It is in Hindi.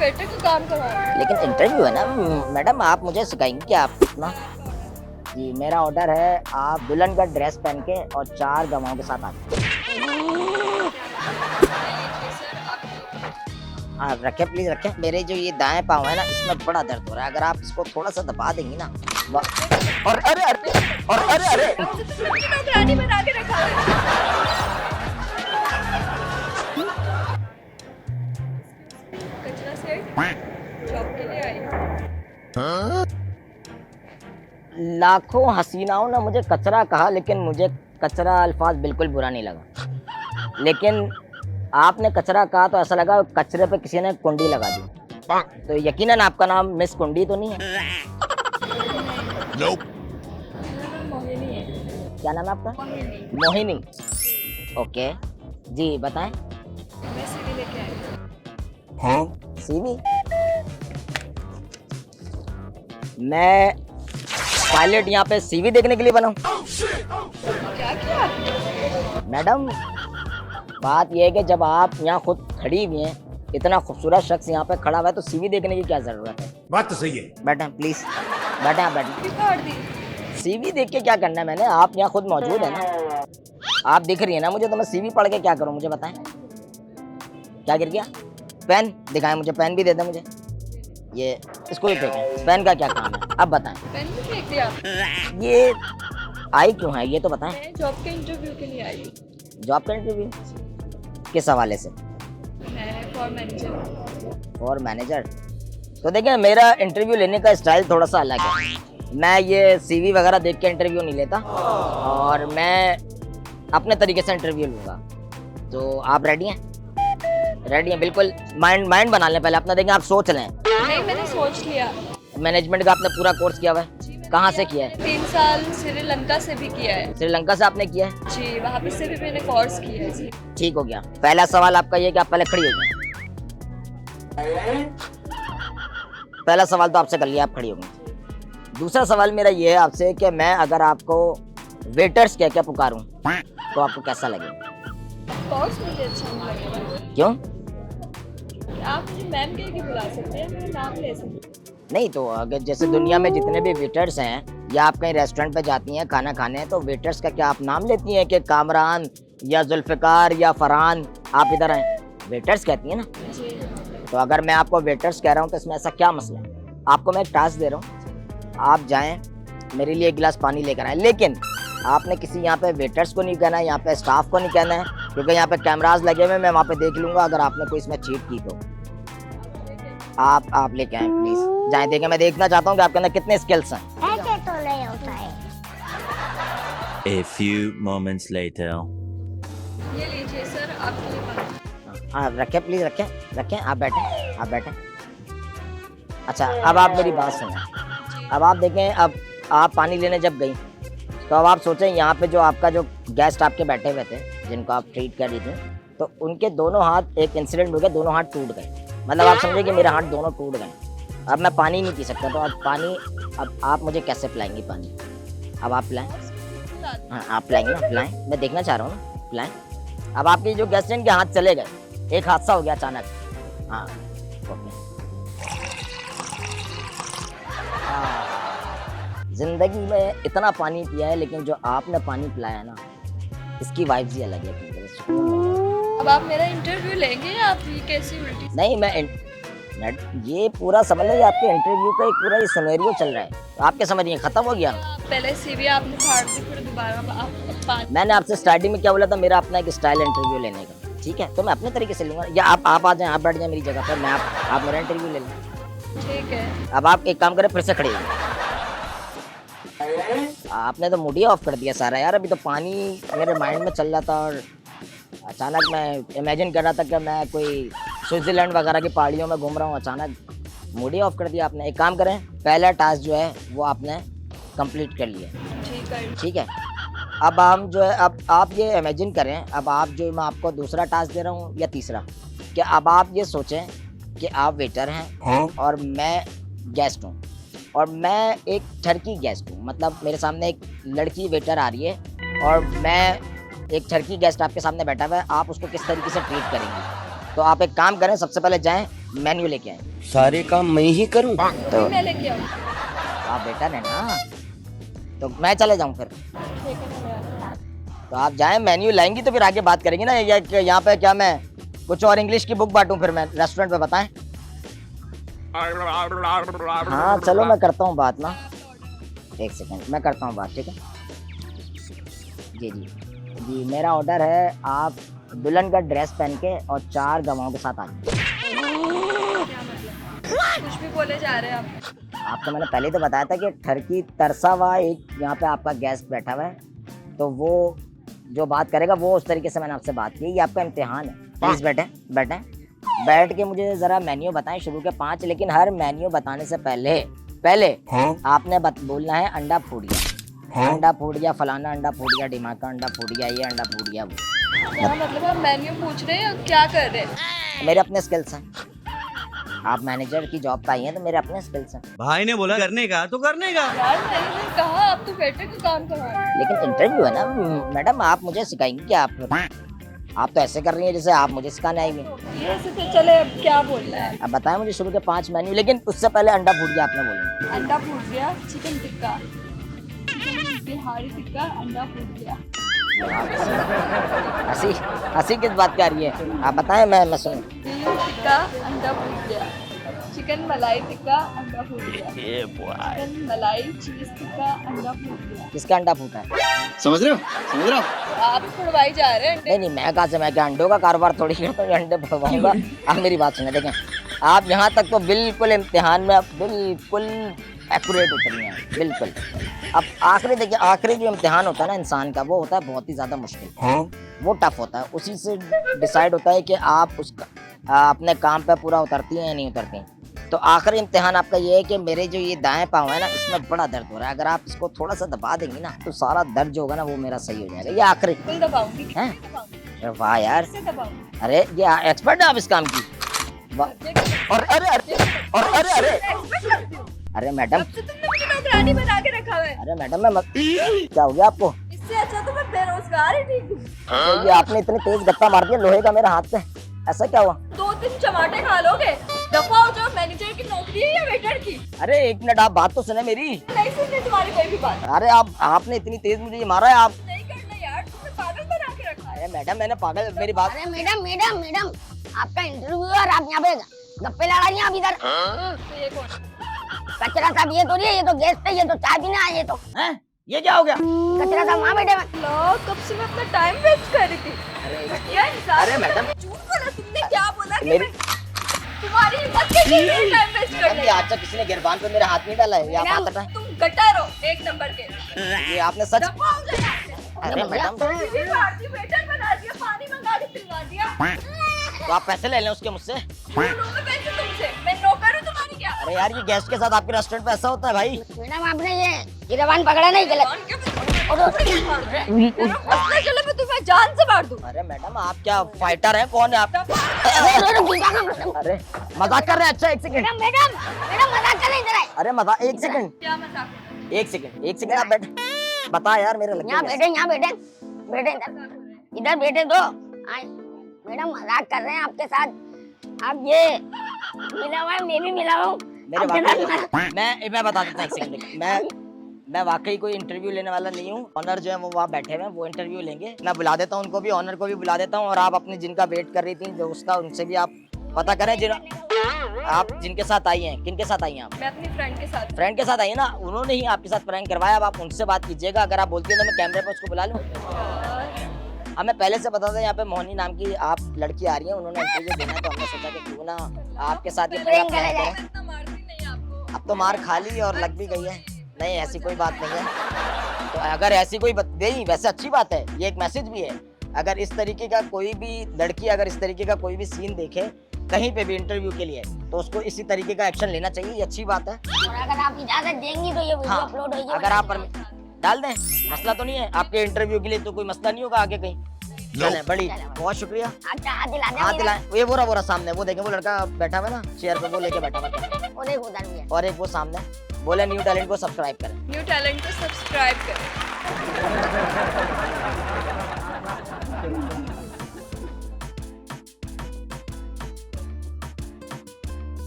वेटर का काम करवा रहे हैं। लेकिन इंटरव्यू है ना मैडम, आप मुझे सिखाएंगे क्या आप इतना? जी मेरा ऑर्डर है, आप दुल्हन का ड्रेस पहन के और 4 गवाहों के साथ आते हैं। हाँ रखें, प्लीज रखें। मेरे जो ये दाएं पाँव है ना, इसमें बड़ा दर्द हो रहा है, अगर आप इसको थोड़ा सा दबा देंगी ना। और अरे अरे और अरे अरे मुझे तो सबकी नौकरानी बना के रखा है। कचरा से जॉब के लिए आई। लाखों हसीनाओं ने मुझे कचरा कहा, लेकिन मुझे कचरा अल्फाज बिल्कुल बुरा नहीं लगा। लेकिन आपने कचरा कहा तो ऐसा लगा कचरे पे किसी ने कुंडी लगा दी। तो यकीनन आपका नाम मिस कुंडी तो नहीं है? मेरा नाम मोहिनी है। क्या नाम है आपका? मोहिनी। मोहिनी। ओके जी बताएं। मैं सीवी लेके आई। हाँ सीवी? मैं पायलट यहाँ पे सीवी देखने के लिए बना हूँ? क्या किया आपने? मैडम बात यह है कि जब आप यहाँ खुद खड़ी हुई हैं, इतना खूबसूरत शख्स यहाँ पे खड़ा हुआ है, तो सीवी देखने की क्या जरूरत है? बात तो सही है। बैठे प्लीज, बैठे आप बैठे। काट दी। सीवी देख के क्या करना है मैंने? आप यहाँ खुद मौजूद है ना, आप दिख रही है ना मुझे, तो मैं सीवी पढ़ के क्या करूँ? मुझे बताएं। क्या गिर गया? पेन दिखाएं मुझे, पेन भी दे दें मुझे। ये इसको भी फेंकें, पेन का क्या काम है अब बताएं। पेन भी फेंक दिया। ये आई क्यों है ये तो बताएं। मैं जॉब के इंटरव्यू के लिए आई हूँ। जॉब का इंटरव्यू किस हवाले से? मैं फॉर मैनेजर। और मैनेजर? तो देखिए मेरा इंटरव्यू लेने का स्टाइल थोड़ा सा अलग है। मैं ये सीवी वगैरह देख के इंटरव्यू नहीं लेता, और मैं अपने तरीके से इंटरव्यू लूँगा। तो आप रेडी हैं? रेडी हैं बिल्कुल। माइंड बना लें पहले अपना, देखें आप सोच लें। नहीं मैंने सोच लिया। मैनेजमेंट का आपने पूरा कोर्स किया हुआ है? कहाँ से किया है? 3 साल श्रीलंका से भी किया है। श्रीलंका से आपने किया है? जी वहाँ पे से भी मैंने कोर्स किया है जी। ठीक हो गया। पहला सवाल आपका ये कि आप पहले खड़ी हो जाए। पहला सवाल तो आपसे कर लिया, आप खड़ी हो गई। दूसरा सवाल मेरा ये है आपसे कि मैं अगर आपको वेटर्स कह के पुकारूं तो आपको कैसा लगेगा? कोर्स मुझे अच्छा नहीं लगेगा। क्यों? आप मुझे मैम कह के बुला सकते हैं, मेरा नाम ले सकते हैं। नहीं तो अगर जैसे दुनिया में जितने भी वेटर्स हैं, या आप कहीं रेस्टोरेंट पे जाती हैं खाना खाने, तो वेटर्स का क्या आप नाम लेती हैं कि कामरान या जुल्फ़िकार या फरहान, आप इधर आए? वेटर्स कहती हैं ना। जी तो अगर मैं आपको वेटर्स कह रहा हूँ तो इसमें ऐसा क्या मसला है? आपको मैं एक टास्क दे रहा हूँ, आप जाएं मेरे लिए 1 गिलास पानी लेकर आए, लेकिन आपने किसी यहाँ पे वेटर्स को नहीं कहना है, यहाँ पे स्टाफ को नहीं कहना है, क्योंकि यहाँ पे कैमराज लगे हुए, मैं वहाँ पे देख लूँगा अगर आपने कोई इसमें चीट की तो। आप लेके आए प्लीज, जाए देखें। मैं देखना चाहता हूँ कि आपके अंदर कितने स्किल्स हैं। ऐसे तो नहीं होता है। A few moments later. ये लीजिए सर आपके लिए पानी। हाँ रखें प्लीज, रखें आप बैठें, आप बैठें। अच्छा अब आप मेरी बात सुनें। अब आप देखें, अब आप पानी लेने जब गई तो अब आप सोचें यहाँ पे जो आपका जो गेस्ट आपके बैठे हुए थे, जिनको आप ट्रीट कर रही थी, तो उनके दोनों हाथ, एक इंसिडेंट हो गया, दोनों हाथ टूट गए। मतलब आप समझे कि मेरे हाथ दोनों टूट गए। अब मैं पानी नहीं पी सकता, तो अब पानी, अब आप मुझे कैसे पिलाएंगी पानी? अब आप पिलाएं। हाँ आप पिलाएंगे ना, पिलाएं। मैं देखना चाह रहा हूँ ना, पिलाएं। अब आपके जो गेस्ट हैं इनके हाथ चले गए, एक हादसा हो गया अचानक। हाँ ओके। जिंदगी में इतना पानी पिया है, लेकिन जो आपने पानी पिलाया ना, इसकी वाइब्स ही अलग है। अब आप मेरा इंटरव्यू लेंगे या आप ये कैसी उल्टी? नहीं मैं ये पूरा समझ लीजिए, आपके इंटरव्यू का एक पूरा ये सिनेरियो चल रहा है, तो आप क्या समझ रही हैं खत्म हो गया? पहले सीवी आपने फाड़ दी, फिर दोबारा आप पानी। मैंने आपसे स्टार्टिंग में क्या बोला था, मेरा अपना एक स्टाइल इंटरव्यू लेने का, ठीक है? तो मैं अपने तरीके से लूंगा, या आप आ जाएं, आप बैठ जाएं मेरी जगह पर, मैं आप मेरा इंटरव्यू ले लें। ठीक है। अब आप एक काम करें, फिर से खड़े हो। आपने तो मूड ही ऑफ कर दिया सारा यार। अभी तो पानी मेरे माइंड में चल रहा था, और अचानक मैं इमेजिन कर रहा था कि मैं कोई स्विट्जरलैंड वगैरह की पहाड़ियों में घूम रहा हूँ, अचानक मूड ही ऑफ कर दिया आपने। एक काम करें, पहला टास्क जो है वो आपने कंप्लीट कर लिया, ठीक है। ठीक है? अब हम जो है, अब आप ये इमेजिन करें, अब आप जो, मैं आपको दूसरा टास्क दे रहा हूँ या तीसरा, कि अब आप ये सोचें कि आप वेटर हैं और मैं गेस्ट हूँ, और मैं एक टर्की गेस्ट हूँ। मतलब मेरे सामने एक लड़की वेटर आ रही है और मैं एक टर्की गेस्ट आपके सामने बैठा हुआ है, आप उसको किस तरीके से ट्रीट करेंगे? तो आप एक काम करें, सबसे पहले जाएं मेन्यू लेके आए। सारे काम मैं ही करूं? तो मैं लेके आऊँ। आप बेटर है ना, तो मैं चले जाऊं फिर? ठीक है मैं तो आप जाएं, मेन्यू लाएंगी तो फिर आगे बात करेंगे ना। यहाँ पे क्या मैं कुछ और इंग्लिश की बुक बांटूं फिर मैं रेस्टोरेंट पे, बताएं? हाँ चलो मैं करता हूँ बात ना, एक सेकंड मैं करता हूँ बात, ठीक है? जी जी जी, मेरा ऑर्डर है, आप दुल्हन का ड्रेस पहन के और 4 गवाहों के साथ आ जाए। कुछ भी बोले जा रहे हैं आप। आपको मैंने पहले तो बताया था कि ठरकी तरसा हुआ एक यहाँ पे आपका गेस्ट बैठा हुआ है, तो वो जो बात करेगा वो उस तरीके से मैंने आपसे बात की। ये आपका इम्तिहान है, प्लीज बैठे बैठे बैठ के मुझे जरा मेन्यू बताएं, शुरू के 5, लेकिन हर मेन्यू बताने से पहले आपने बोलना है अंडा फूट गया, अंडा फूट गया, फलाना अंडा फूट गया, डिमाका अंडा फूट गया, ये अंडा फूट गया, वो क्या मतलब आप मेन्यू पूछ रहे हैं या क्या कर रहे हैं? मेरे अपने स्किल्स हैं। आप मैनेजर की जॉब पे आई हैं तो मेरे अपने स्किल्स हैं। भाई ने बोला करने का तो करने का। यार मैंने कहा आप तो बेटे का काम करवा। लेकिन इंटरव्यू है ना मैडम, आप मुझे सिखाएंगी क्या? आप तो ऐसे कर रही हैं जैसे आप मुझे सिखाने आएंगे। ऐसे तो चले, अब क्या बोलना है? अब बताएं मुझे शुरू के 5 मेन्यू, लेकिन उससे पहले अंडा फूट गया आपने बोला। अंडा फूट गया, चिकन टिक्का, बिहारी टिक्का, अंडा फूट गया। हंसी हंसी किस बात की आ रही है? आप बताएं, मैं सुनूं। दिल्ली टिक्का, अंडा फूट गया। चिकन मलाई टिक्का, अंडा फूट गया। चिकन मलाई चीज टिक्का, अंडा फूट गया। किसका अंडा फूटा है? समझ रहे हो? आप फुड़वाई जा रहे हैं अंडे। नहीं मैं कहा से, मैं क्या अंडों का कारोबार थोड़ी करता हूँ, अंडे फुड़वाऊंगा। आप मेरी बात सुने, देखें आप यहाँ तक तो बिल्कुल इम्तिहान में आप बिल्कुल एक्यूरेट उतरी हैं, बिल्कुल। अब आखिरी देखिए, आखिरी जो इम्तिहान होता है ना इंसान का, वो होता है बहुत ही ज्यादा मुश्किल, वो टफ होता है। उसी से डिसाइड होता है कि आप उसका अपने काम पे पूरा उतरती हैं या नहीं उतरती हैं। तो आखिरी इम्तिहान आपका ये है कि मेरे जो ये दाएं पाँव है ना, इसमें बड़ा दर्द हो रहा है। अगर आप इसको थोड़ा सा दबा देंगी ना तो सारा दर्द जो होगा ना वो मेरा सही हो जाएगा। ये आखिरी बिल्कुल दबाऊंगी। हैं? दबाऊंगी। अरे वाह यार, कैसे दबाऊंगी? अरे ये एक्सपर्ट है आप इस काम की। वाह। और अरे अरे मैडम, अब से तुमने मुझे नौकरानी बना के रखा है। अरे मैडम मैं क्या हो गया आपको? इससे अच्छा तो मैं बेरोजगार ही ठीक हूँ। तो ये आपने इतने तेज गत्ता मार दिया लोहे का मेरे हाथ पे, ऐसा क्या हुआ? 2-3 टमाटे खा लोगे। दफा हो जाओ, मैनेजर की नौकरी है या वेटर की? अरे एक मिनट, आप बात तो सुने मेरी। नहीं सुननी तुम्हारी कोई भी बात। अरे आपने इतनी तेज मुझे ये मारा है आप। नहीं करना यार, तुमने पागल बना के रखा है। अरे मैडम मैंने पागल, मेरी बात। अरे मैडम आपका इंटरव्यू है और आप यहाँ पे गप्पे लड़ा रही हैं आप इधर। तो ये कौन? कचरा साहब ये थोड़ी है, ये तो गेस्ट है, ये तो चाय पीने आए, ये तो हैं? ये क्या हो गया? कचरा साहब वहाँ बैठे हैं। लो, कब से मैं अपना टाइम वेस्ट कर रही थी। यार इंसान, अरे मैडम, झूठ बोला तुमने। क्या बोला कि मेरी- मैं तुम्हारी हिम्मत कैसे हुई टाइम वेस्ट मैडम करने? ये आज तक किसी ने गिरबान पे मेरे हाथ नहीं डाला है, ये आप बात बताएं। तुम गटर हो 1 नंबर के। ये आपने सच। दफा हो जाओ यहाँ से। अरे मैडम, टीवी भारतीय वेटर बना दिया, पानी मंगा के पिलवा दिया। तो आप पैसे ले लें उसके मुझसे। क्यों लूंगा पैसे तुमसे? मैं नौकर हूँ तुम्हारी क्या? अरे यार ये गेस्ट के साथ आपके रेस्टोरेंट पे ऐसा होता है भाई? मैडम आपने ये गिरबान पकड़ा नहीं गलत। कौन क्या पता चले मैं तुम्हें जान से मार दूँ। अरे मैडम आप क्या फाइटर हैं? कौन है आप? अरे मजाक कर रहे हैं? अच्छा एक सेकंड। मैडम मजाक कर रहे हैं इधर आए। अरे मजाक, एक सेकंड क्या मजाक? एक सेकंड आप बैठ, बता यार मेरे लग यहाँ बैठे इधर बैठे तो आए। मैडम मजाक कर रहे हैं आपके साथ। आप ये मिला हुआ है, मैं भी मिला हूँ मेरे आपके वाकई साथ। मैं बता देता हूँ, एक सेकंड। मैं वाकई कोई इंटरव्यू लेने वाला नहीं हूँ। ऑनर जो है वो वहाँ बैठे हुए हैं, वो इंटरव्यू लेंगे। मैं बुला देता हूँ उनको भी, ऑनर को भी बुला देता हूँ। और आप अपनी जिनका वेट कर रही थी जो उसका, उनसे भी आप पता करें आप जिनके साथ आई हैं। किनके साथ आई हैं आप? मैं अपनी फ्रेंड के साथ। फ्रेंड के साथ आई है ना, उन्होंने ही आपके साथ प्रैंक करवाया। अब आप उनसे बात कीजिएगा। अगर आप बोलती है तो मैं कैमरे पे उसको बुला लूँ। हमें पहले से पता था यहाँ पे मोहनी नाम की आप लड़की आ रही है, उन्होंने इंटरव्यू देना है, तो हमने सोचा कि क्यों ना आपके साथ ये पूरा plan करें। इतना मारती नहीं आपको। अब तो मार खा ली और लग भी गई है। नहीं ऐसी कोई बात नहीं है। तो अगर ऐसी कोई नहीं, वैसे अच्छी बात है, ये एक मैसेज भी है। अगर इस तरीके का कोई भी लड़की अगर इस तरीके का कोई भी सीन देखे कहीं पे भी इंटरव्यू के लिए, तो उसको इसी तरीके का एक्शन लेना चाहिए। ये अच्छी बात है। और अगर आप इजाजत देंगी तो ये वीडियो हाँ, अपलोड होगी। अगर आप डाल दें, मसला तो नहीं है। आपके इंटरव्यू के लिए तो कोई मसला नहीं होगा आगे कहीं। चलें, बड़ी बहुत शुक्रिया। अच्छा हाथ दिला दे। हाथ दिलाएं। ये बोरा सामने, वो देखें, वो लड़का बैठा हुआ है ना चेयर पे, वो लेके बैठा हुआ है। और एक उधर भी है। और एक वो सामने, बोले न्यू टैलेंट को सब्सक्राइब करें। न्यू टैलेंट को सब्सक्राइब करें।